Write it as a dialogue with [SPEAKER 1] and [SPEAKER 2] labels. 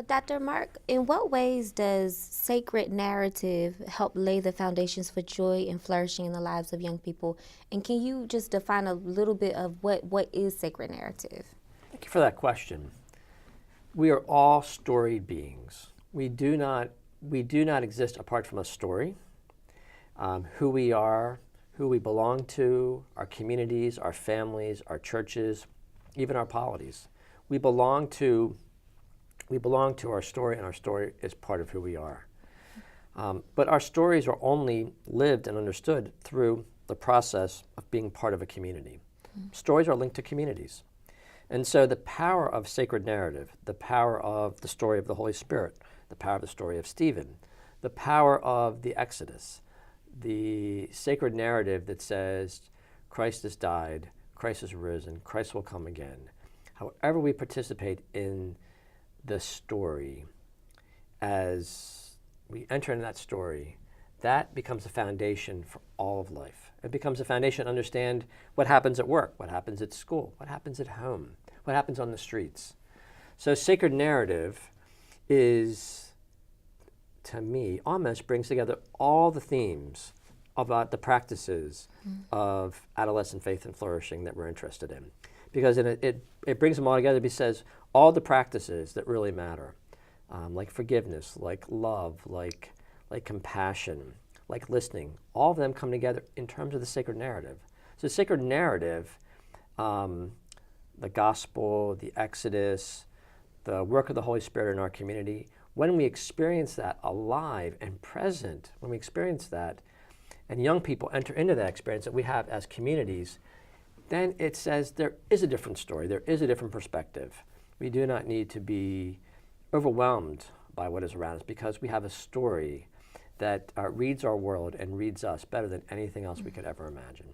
[SPEAKER 1] Dr. Mark, in what ways does sacred narrative help lay the foundations for joy and flourishing in the lives of young people? And can you just define a little bit of what is sacred narrative?
[SPEAKER 2] Thank you for that question. We are all storied beings. We do not exist apart from a story. Who we are, who we belong to, our communities, our families, our churches, even our polities. We belong to our story, and our story is part of who we are. But our stories are only lived and understood through the process of being part of a community. Stories are linked to communities. And so the power of sacred narrative, the power of the story of the Holy Spirit, the power of the story of Stephen, the power of the Exodus, the sacred narrative that says Christ has died, Christ has risen, Christ will come again. However we participate in the story, as we enter into that story, that becomes a foundation for all of life. It becomes a foundation to understand what happens at work, what happens at school, what happens at home, what happens on the streets. So sacred narrative is, to me, almost brings together all the themes about the practices of adolescent faith and flourishing that we're interested in. Because it brings them all together. It says all the practices that really matter, like forgiveness, like love, like compassion, like listening, all of them come together in terms of the sacred narrative. So the sacred narrative, the gospel, the Exodus, the work of the Holy Spirit in our community, when we experience that alive and present, when we experience that, and young people enter into that experience that we have as communities, then it says there is a different story, there is a different perspective. We do not need to be overwhelmed by what is around us because we have a story that reads our world and reads us better than anything else we could ever imagine.